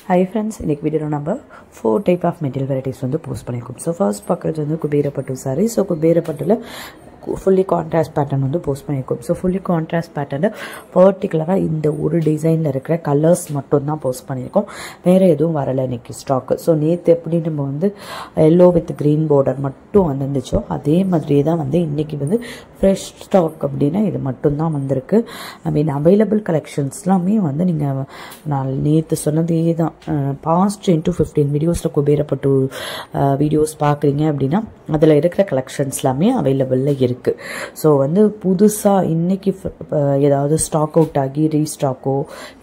Hi friends, in this video number 4 type of material varieties post panirukom. So first package Kubera Pattu saree. So Kubera Pattula fully contrast pattern post panirukom. So fully contrast pattern particularly in the wood design la irukra colors mattum dhaan post panirukom. Vera edhum varala iniki stock. So neethu eppadi நம்ம வந்து yellow with green border மட்டும் வந்திருந்துச்சோ அதே மாதிரியே தான் வந்து இன்னைக்கு வந்து fresh stock அப்படினா இது மட்டும் தான் வந்திருக்கு. I mean available collections எல்லாமே வந்து நீங்க நான் நேத்து சொன்னதே தான் past 10 to 15 வீடியோஸ்ல குபேர பட்டு வீடியோஸ் பாக்குறீங்க அப்படினா அதுல இருக்கிற collections எல்லாமே available-ல இருக்கு. சோ வந்து புதுசா இன்னைக்கு ஏதாவது ஸ்டாக் அவுட் ஆகி ரீஸ்டாக்கோ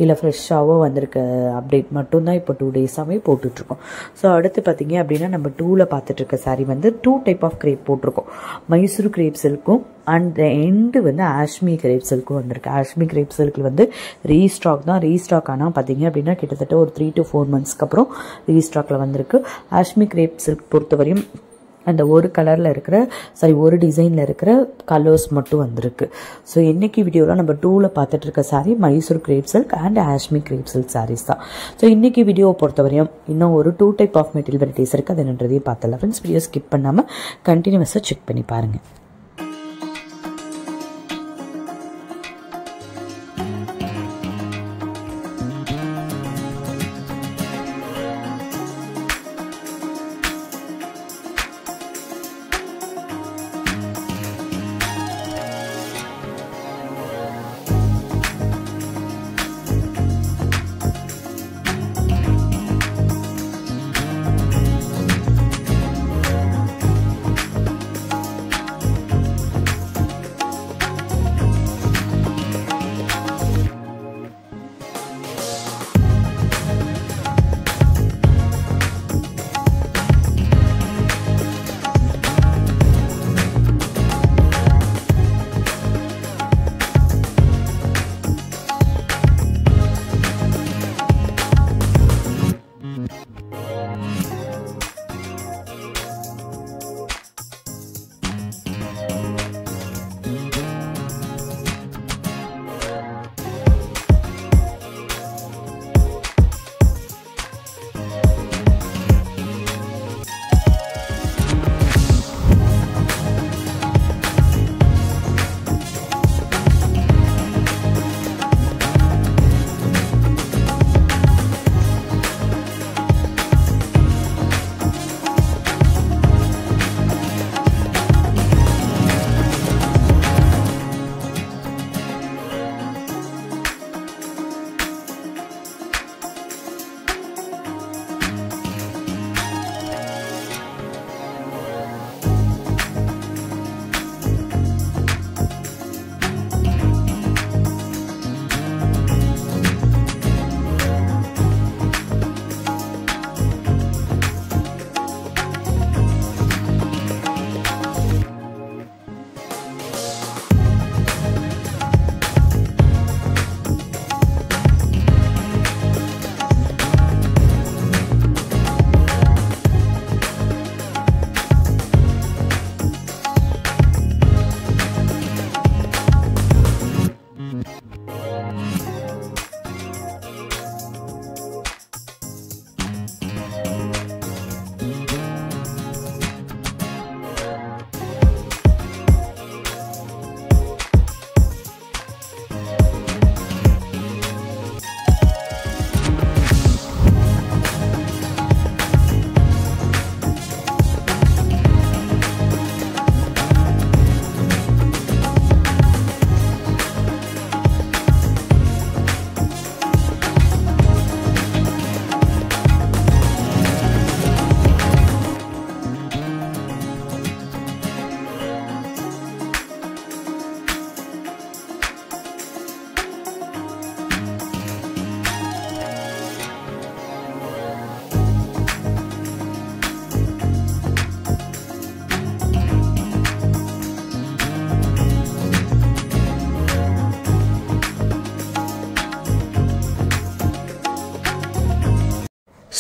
இல்ல ஃப்ரெஷ்ஷாவோ வந்திருக்க அப்டேட் மட்டும் தான் இப்போ 2 டேஸாவே போட்டுட்டு இருக்கோம். சோ அடுத்து பாத்தீங்க அப்படினா நம்ம 2ல பார்த்துட்டு இருக்க saree வந்து 2 டைப் ஆஃப் crepe போட்டுருக்கோம். Mysore crepe silk-ம் and the end வந்து ஆஷ்மி crepe silk வந்திருக்கு. ஆஷ்மி crepe silk வந்து ரீஸ்டாக் தான். ரீஸ்டாக் ஆனா பாத்தீங்க அப்படினா கிட்டத்தட்ட ஒரு 3 to 4 monthsக்கு அப்புறம் ரீஸ்டாக்ல வந்திருக்கு. ஆஷ்மி crepe silk பொறுத்தவரையும் அந்த ஒரு கலர்ல இருக்கிற ஒரு டிசைன்ல இருக்கிற கலர்ஸ் மட்டும் வந்திருக்கு. சோ இன்னைக்கு வீடியோல நம்ம 2ல பார்த்துட்டு இருக்க saree Mysore crepe silk and Ashmi crepe silk sarees தான். சோ இன்னைக்கு வீடியோ பொறுத்தவரையும் இன்னும் ஒரு 2 டைப் ஆஃப் மெட்டீரியல் வெரைட்டிஸ் இருக்கு. அது என்னன்றதையும் பார்த்தலாம். ஃப்ரெண்ட்ஸ் வீடியோ ஸ்கிப் பண்ணாம கண்டினியூஸா செக் பண்ணி பாருங்க.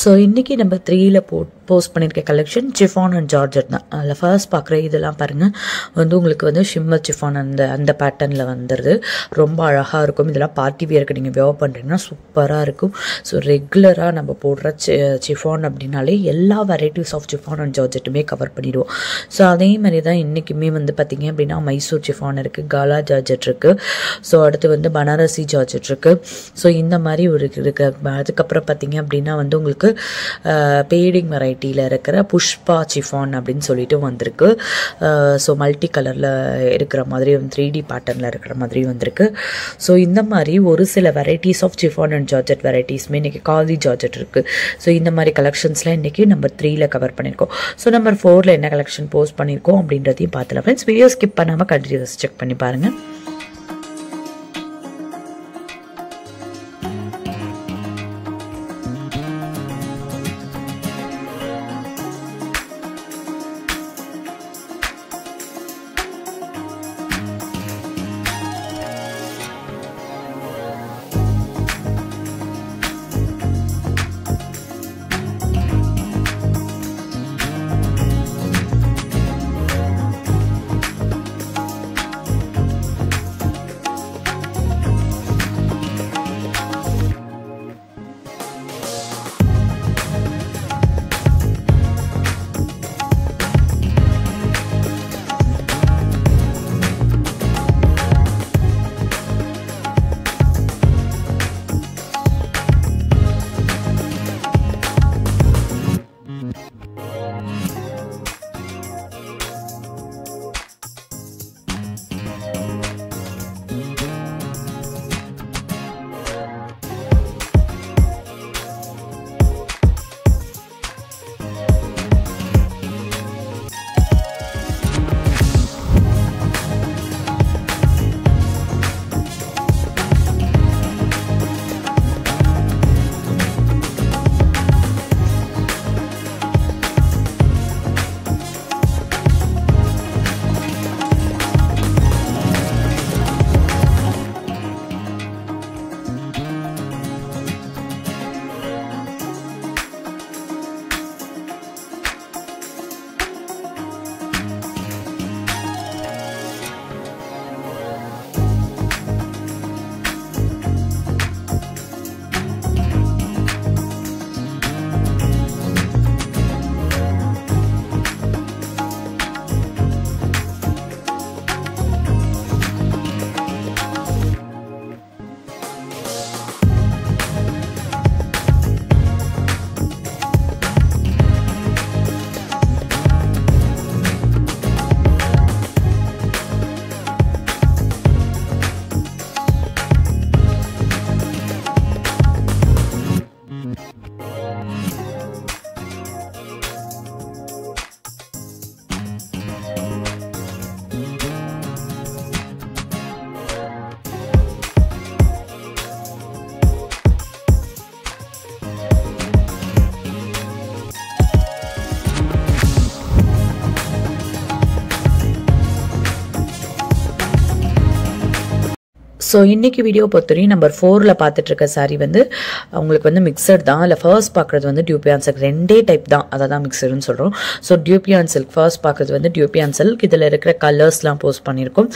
ஸோ இன்றைக்கி நம்ம 3ல போஸ்ட் பண்ணியிருக்க கலெக்ஷன் சிஃபான் அண்ட் ஜார்ஜெட் தான். அதில் ஃபர்ஸ்ட் பார்க்குற இதெல்லாம் பாருங்கள், வந்து உங்களுக்கு வந்து ஷிம்மர் சிஃபான் அந்த பேட்டர்னில் வந்துடுது. ரொம்ப அழகாக இருக்கும். இதெல்லாம் பார்ட்டி வியருக்கு நீங்கள் வேர் பண்ணுறீங்கன்னா சூப்பராக இருக்கும். ஸோ ரெகுலராக நம்ம போடுற சிஃபான் அப்படின்னாலே எல்லா வெரைட்டிஸ் ஆஃப் சிஃபான் அண்ட் ஜார்ஜெட்டுமே கவர் பண்ணிடுவோம். ஸோ அதே மாதிரி தான் இன்றைக்குமே வந்து பார்த்திங்க அப்படின்னா மைசூர் சிஃபான் இருக்குது, காலா ஜார்ஜெட் இருக்குது, ஸோ அடுத்து வந்து பனாரசி ஜார்ஜெட் இருக்குது. ஸோ இந்த மாதிரி ஒரு இருக்குது. அதுக்கப்புறம் பார்த்திங்க அப்படின்னா வந்து உங்களுக்கு பேடிங் வெரைட்டியில் இருக்கிற புஷ்பா சிஃபான் அப்படின்னு சொல்லிட்டு வந்திருக்கு. ஸோ மல்டி கலரில் இருக்கிற மாதிரி 3D பேட்டர்னில் இருக்கிற மாதிரி வந்திருக்கு. ஸோ இந்த மாதிரி ஒரு சில varieties of chiffon and georgette வெரைட்டிஸ்மே இன்றைக்கி காதி ஜார்ஜெட் இருக்குது. ஸோ இந்த மாதிரி கலெக்ஷன்ஸ்லாம் இன்றைக்கி நம்பர் 3ல கவர் பண்ணியிருக்கோம். ஸோ நம்பர் 4ல் என்ன கலெக்ஷன் போஸ்ட் பண்ணியிருக்கோம் அப்படின்றதையும் பார்த்துலாம் ஃப்ரெண்ட்ஸ். வீடியோ ஸ்கிப் பண்ணாமல் கண்டினியூஸ் செக் பண்ணி பாருங்கள். ஸோ இன்றைக்கி வீடியோ பொறுத்தவரையும் நம்பர் 4ல் பார்த்துட்ருக்க சாரீ வந்து உங்களுக்கு வந்து மிக்சட் தான். இல்லை ஃபர்ஸ்ட் பார்க்குறது வந்து டியூபியான் சில்க், 2 டைப் தான், அதை தான் மிக்சடுன்னு சொல்கிறோம். ஸோ டியூபியான் சில்க் ஃபர்ஸ்ட் பார்க்குறது வந்து டியூபியான் சில்க். இதில் இருக்கிற கலர்ஸ்லாம் போஸ்ட் பண்ணியிருக்கோம்.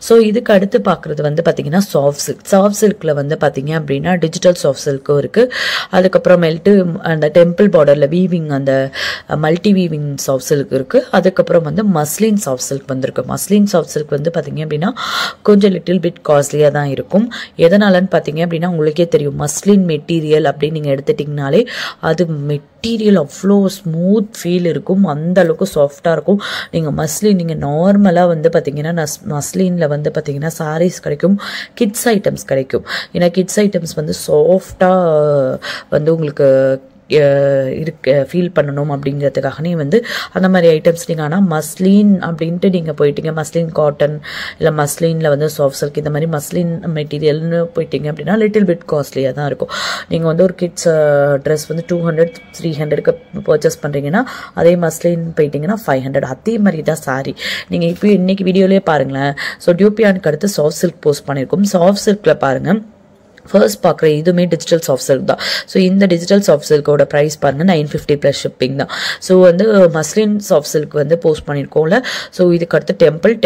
ஸோ இதுக்கு அடுத்து பார்க்குறது வந்து பார்த்திங்கன்னா சாஃப்ட் சில்க். சாஃப்ட் சில்கில் வந்து பார்த்திங்க அப்படின்னா டிஜிட்டல் சாஃப்ட் சில்க்கும் இருக்குது. அதுக்கப்புறமேல்ட்டு அந்த டெம்பிள் பார்டரில் வீவிங் அந்த மல்டி வீவிங் சாஃப்ட் சில்க் இருக்குது. அதுக்கப்புறம் வந்து மஸ்லின் சாஃப்ட் சில்க் வந்திருக்கு. மஸ்லின் சாஃப்ட் சில்க் வந்து பார்த்திங்க அப்படின்னா கொஞ்சம் லிட்டில் பிட் காஸ்ட்லியாக தான் இருக்கும். எதனாலன்னு பார்த்தீங்க அப்படின்னா உங்களுக்கே தெரியும், மஸ்லின் மெட்டீரியல் அப்படின்னு நீங்கள் எடுத்துட்டிங்கனாலே அது மெட்டீரியல் அவ்வளோ ஸ்மூத் ஃபீல் இருக்கும், அந்த அளவுக்கு சாஃப்டாக இருக்கும். நீங்கள் மஸ்லின் நீங்கள் நார்மலாக வந்து பார்த்தீங்கன்னா மஸ்லினில் வந்து பார்த்தீங்கன்னா சாரீஸ் கிடைக்கும், கிட்ஸ் ஐட்டம்ஸ் கிடைக்கும். ஏன்னா கிட்ஸ் ஐட்டம்ஸ் வந்து சாஃப்டாக வந்து உங்களுக்கு ஃபீல் பண்ணணும் அப்படிங்கிறதுக்காகனே வந்து அந்த மாதிரி ஐட்டம்ஸ் நீங்கள் ஆனால் மஸ்லின் அப்படின்ட்டு நீங்கள் போயிட்டீங்க, மஸ்லின் காட்டன் இல்லை மஸ்லினில் வந்து சாஃப்ட் சில்க் இந்த மாதிரி மஸ்லின் மெட்டீரியல்னு போயிட்டீங்க அப்படின்னா லிட்டில் பிட் காஸ்ட்லியாக தான் இருக்கும். நீங்கள் வந்து ஒரு கிட்ஸ் ட்ரெஸ் வந்து 200-300க்கு பர்ச்சேஸ் பண்ணுறீங்கன்னா அதே மஸ்லின் போயிட்டீங்கன்னா 500. அதே மாதிரி தான் சாரி. நீங்கள் இப்போ இன்றைக்கி வீடியோலேயே பாருங்களேன். ஸோ டியூபியானுக்கு அடுத்து சாஃப்ட் சில்க் போஸ்ட் பண்ணியிருக்கோம். சாஃப்ட் சில்கில் பாருங்கள் ஃபர்ஸ்ட் பார்க்குற இதுவுமே டிஜிட்டல் சாஃப்ட் சில்க் தான். ஸோ இந்த டிஜிட்டல் சாஃப்ட் சில்கோட ப்ரைஸ் பாருங்க 950 ப்ளஸ் ஷிப்பிங் தான். ஸோ வந்து மஸ்லின் சாஃப்ட் சில்க் வந்து போஸ்ட் பண்ணியிருக்கோம்ல. ஸோ இதுக்கு அடுத்து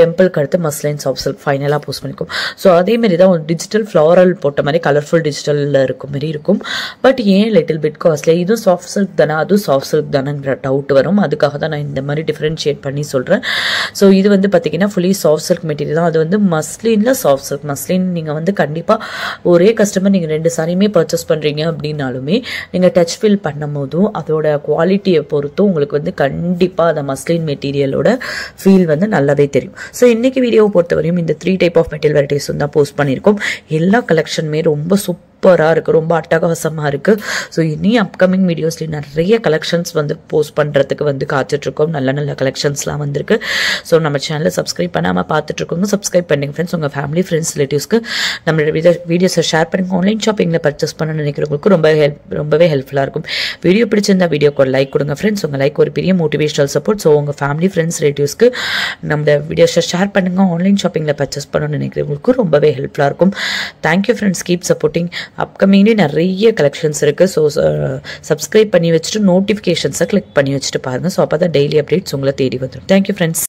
டெம்பிளுக்கு அடுத்து மஸ்லின் சாஃப்ட் சில்க் ஃபைனலாக போஸ்ட் பண்ணியிருக்கோம். ஸோ அதேமாரி தான் ஒரு டிஜிட்டல் ஃப்ளாரல் போட்ட மாதிரி கலர்ஃபுல் டிஜிட்டலில் இருக்கும் மாதிரி இருக்கும். பட் ஏன் லிட்டில் பிட் காஸ்ட்லி, இதுவும் சாஃப்ட் சில்க் தானே அதுவும் சாஃப்ட் சில்க் தானேங்கிற டவுட் வரும். அதுக்காக தான் நான் இந்த மாதிரி டிஃப்ரென்ஷியேட் பண்ணி சொல்கிறேன். ஸோ இது வந்து பார்த்தீங்கன்னா ஃபுல்லி சாஃப்ட் சில்க் மெட்டீரியல் தான். அது வந்து மஸ்லினில் சாஃப்ட் சில்க். மஸ்லின் நீங்கள் வந்து கண்டிப்பாக ஒரே கஸ்டமர் நீங்கள் 2 சாரியுமே பர்ச்சேஸ் பண்ணுறீங்க அப்படின்னாலுமே நீங்கள் டச் ஃபில் பண்ணும் போதும் அதோட குவாலிட்டியை பொறுத்தும் உங்களுக்கு வந்து கண்டிப்பாக அந்த மஸ்லின் மெட்டீரியலோட ஃபீல் வந்து நல்லாவே தெரியும். ஸோ இன்னைக்கு வீடியோவை பொறுத்தவரையும் இந்த 3 டைப் ஆஃப் மெட்டீரியல் வெரைட்டிஸ் தான் போஸ்ட் பண்ணியிருக்கோம். எல்லா கலெக்ஷனுமே ரொம்ப சூப்பராக இருக்குது, ரொம்ப அட்டகாசமாக இருக்குது. ஸோ இனி அப்கமிங் வீடியோஸ்லேயும் நிறைய கலெக்ஷன்ஸ் வந்து போஸ்ட் பண்ணுறதுக்கு வந்து காத்துட்ருக்கோம். நல்ல நல்ல கலெக்ஷன்ஸ்லாம் வந்திருக்கு. ஸோ நம்ம சேனலை சப்ஸ்கிரைப் பண்ணாமல் பார்த்துட்ருக்கோங்க, சப்ஸ்கிரைப் பண்ணுங்க ஃப்ரெண்ட்ஸ். உங்கள் ஃபேமிலி ஃப்ரெண்ட்ஸ் ரிலேட்டிவ்ஸ்க்கு நம்மளோட வீடியோஸை ஷேர் பண்ணுங்க. ஆன்லைன் ஷாப்பிங்கில் பர்ச்சேஸ் பண்ண நினைக்கிறவங்களுக்கு ரொம்பவே ஹெல்ப்ஃபுல்லாக இருக்கும். வீடியோ பிடிச்சிருந்தா வீடியோக்கு ஒரு லைக் கொடுங்க ஃப்ரெண்ட்ஸ். உங்கள் லைக் ஒரு பெரிய மோட்டிவேஷனல் சப்போர்ட். ஸோ உங்கள் ஃபேமிலி ஃப்ரெண்ட்ஸ் ரிலேட்டிவ்ஸ்க்கு நம்ம வீடியோஸை ஷேர் பண்ணுங்க. ஆன்லைன் ஷாப்பிங்கில் பர்ச்சேஸ் பண்ண நினைக்கிறவங்களுக்கு ரொம்பவே ஹெல்ப்ஃபுல்லாக இருக்கும். Thank you friends, keep supporting. அப்கமிங்லேயே நிறைய கலெக்ஷன்ஸ் இருக்குது. ஸோ சப்ஸ்கிரைப் பண்ணி வச்சுட்டு நோட்டிஃபிகேஷன்ஸை கிளிக் பண்ணி வச்சுட்டு பாருங்கள். ஸோ அப்போ தான் டெய்லி அப்டேட்ஸ் உங்களை தேடி வந்துடும். Thank you friends.